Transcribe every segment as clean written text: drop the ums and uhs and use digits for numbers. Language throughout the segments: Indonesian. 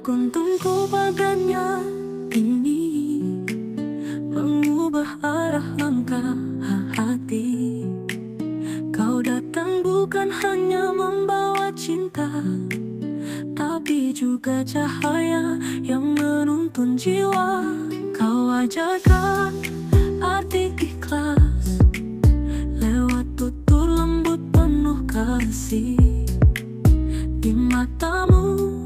Kuntunku badannya ini mengubah arah langkah hati. Kau datang bukan hanya membawa cinta, tapi juga cahaya yang menuntun jiwa. Kau ajarkan arti ikhlas lewat tutur lembut penuh kasih. Di matamu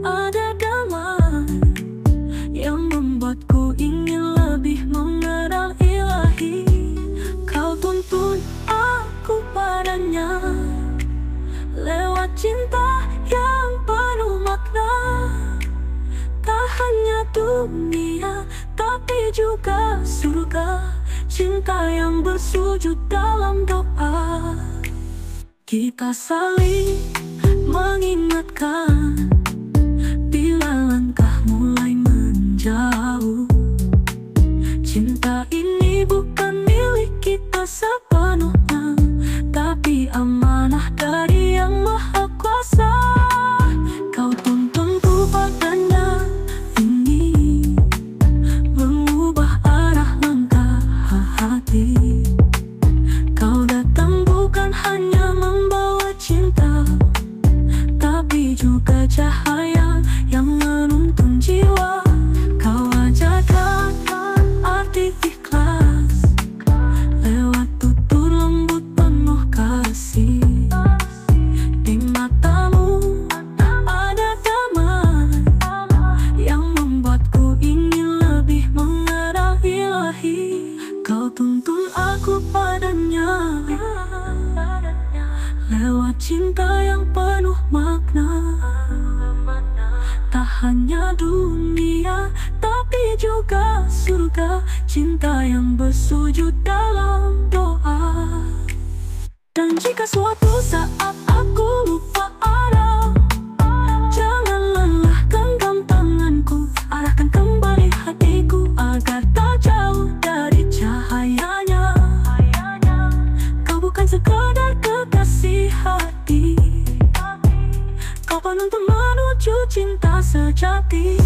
ada damai yang membuatku ingin lebih mengenal Ilahi. Kau tuntun aku padanya lewat cinta yang penuh makna. Tak hanya dunia, tapi juga surga. Cinta yang bersujud dalam doa. Kita saling mengingatkan bila langkah mulai menjauh. Cinta ini bukan milik kita sepenuhnya, tapi amanah dari Yang Maha Kuasa. Kau tuntunku padanya ini mengubah arah langkah hati. Kau datang bukan hanya membawa cinta, tapi juga cahaya yang menuntun jiwa. Kau ajarkan arti ikhlas lewat tutur lembut penuh kasih. Di matamu ada damai yang membuatku ingin lebih mengenal Ilahi. Kau tuntun aku padanya lewat cinta yang penuh makna. Tak hanya dunia, tapi juga surga. Cinta yang bersujud dalam doa. Dan jika suatu saat aku lupa arah, jangan lelah genggam tanganku, arahkan kembali hatiku agar tak jauh dari cahayanya. Kau bukan sekadar kekasih hati, kau penuntun menuju cinta sejati.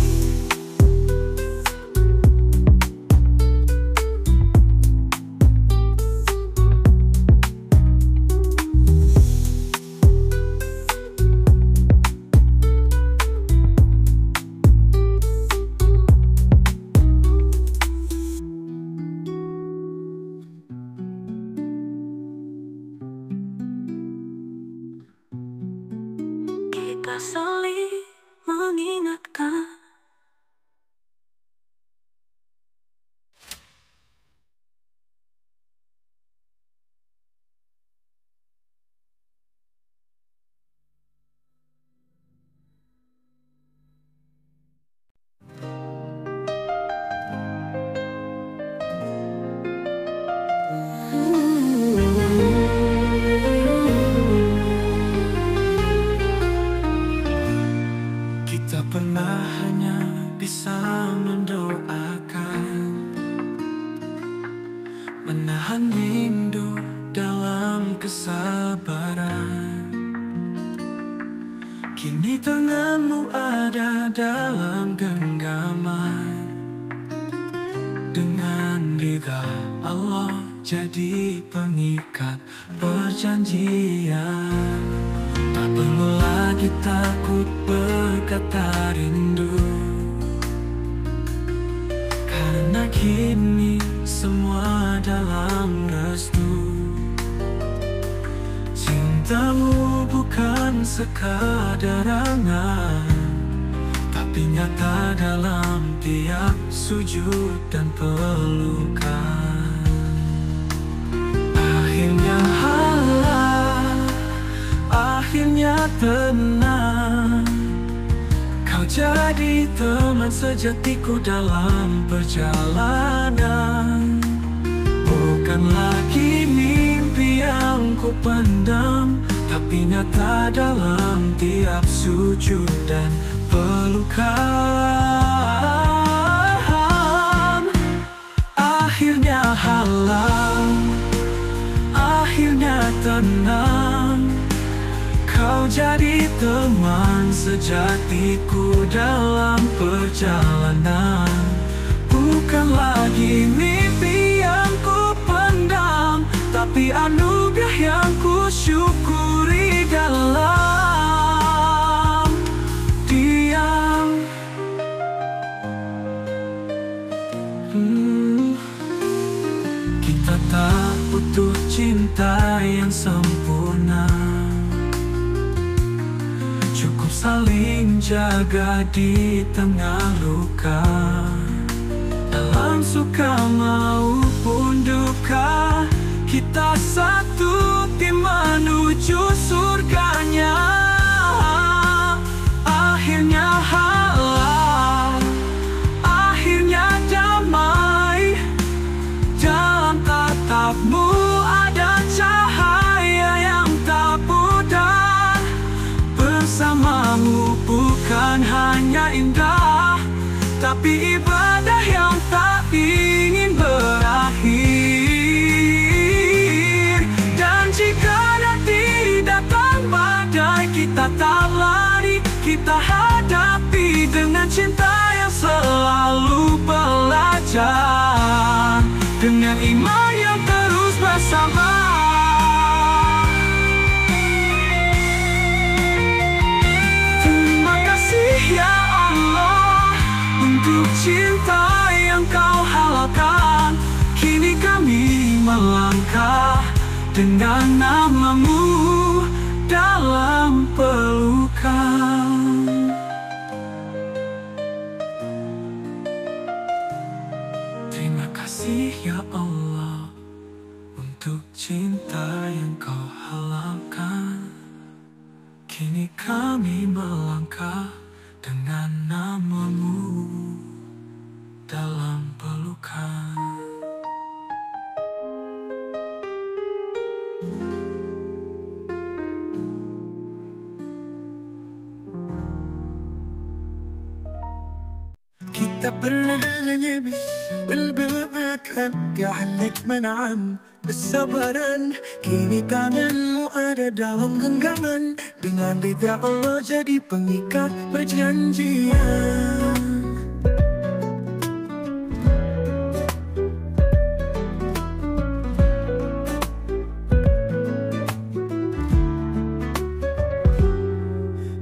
Kita saling mengingatkan. Kita pernah hanya bisa mendoakan, menahan rindu dalam kesabaran. Kini tanganmu ada dalam genggaman. Dengan ridha Allah jadi pengikat perjanjian. Tak perlu lagi takut berkata rindu, karena kini semua dalam restu. Cintamu bukan sekadar angan, tapi nyata dalam tiap sujud dan pelukan. Akhirnya halal, akhirnya tenang. Kau jadi teman sejatiku dalam perjalanan. Bukan lagi mimpi yang ku pendam, tapi nyata dalam tiap sujud dan pelukan. Akhirnya halal, akhirnya tenang. Kau Kau jadi teman sejatiku dalam perjalanan. Bukan lagi mimpi yang ku pendam, tapi anugerah yang ku syukuri dalam diam. Kita tak butuh cinta yang sempurna, cukup saling jaga di tengah luka. Dalam suka maupun duka, kita satu tim menuju surganya. Akhirnya halal, akhirnya damai. Dalam tatapmu ada cahaya yang tak pudar. Bersamamu bukan hanya indah, tapi ibadah yang tak ingin berakhir. Dan jika nanti datang badai, kita tak lari, kita hadapi dengan cinta yang selalu belajar, dengan iman yang terus bersama. Terima kasih ya Allah untuk cinta yang kau halalkan. Kini kami melangkah dengan namamu dalam pelukan. Terima kasih ya Allah untuk cinta yang kau halalkan. Kini kami melangkah dengan namamu dalam pelukan. kita pernah berlebihan, gak menang bersabaran. Kini tanganmu ada dalam genggaman, dengan lidah Allah jadi pengikat perjanjian.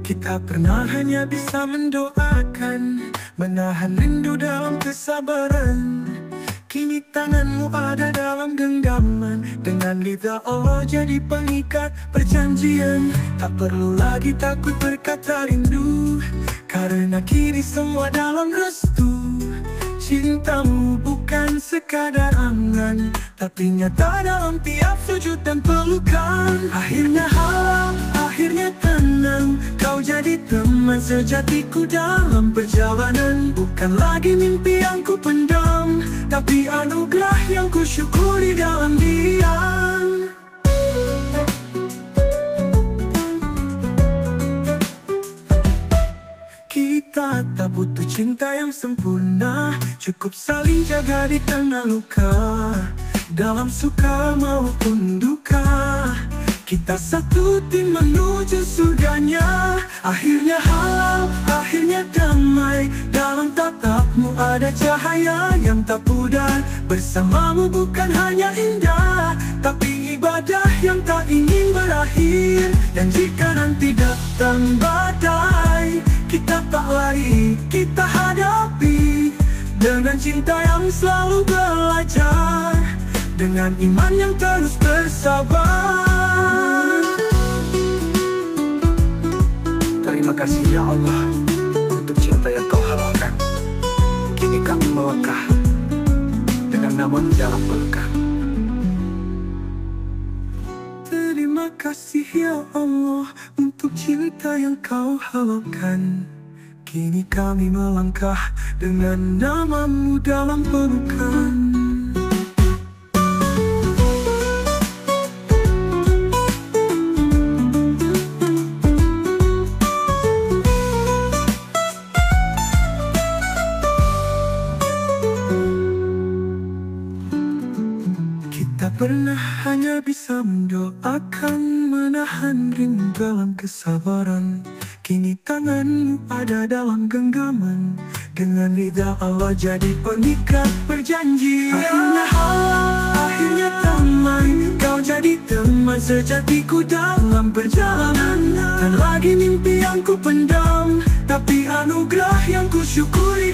Kita pernah hanya bisa mendoakan, menahan rindu dalam kesabaran. Kini tanganmu ada dalam genggaman, dengan lidah Allah jadi pengikat perjanjian. Tak perlu lagi takut berkata rindu, karena kini semua dalam restu. Cintamu bukan sekadar angan, tapi nyata dalam tiap sujud dan pelukan. Akhirnya halal, akhirnya tenang, kau jadi teman sejatiku dalam perjalanan. Bukan lagi mimpi yang ku pendam, tapi anugerah yang ku syukuri dalam diam. Kita tak butuh cinta yang sempurna, cukup saling jaga di tengah luka. Dalam suka maupun duka, kita satu tim menuju surganya. Akhirnya halal, akhirnya damai. Dalam tatapmu ada cahaya yang tak pudar. Bersamamu bukan hanya indah, tapi ibadah yang tak ingin berakhir. Dan jika nanti datang badai, kita tak lari, kita hadapi dengan cinta yang selalu belajar, dengan iman yang terus bersabar. Terima kasih ya Allah untuk cinta yang kau halalkan. Kini kami melangkah dengan namamu dalam pelukan. Terima kasih ya Allah untuk cinta yang kau halalkan. Kini kami melangkah dengan namamu dalam pelukan. Kita Kita pernah hanya bisa mendoakan, menahan rindu dalam kesabaran. Kini tanganmu ada dalam genggaman, dengan lidah Allah jadi pengikat perjanjian. Akhirnya teman, kau jadi teman sejatiku dalam perjalanan. Dan lagi mimpi yang ku pendam, tapi anugerah yang ku syukuri.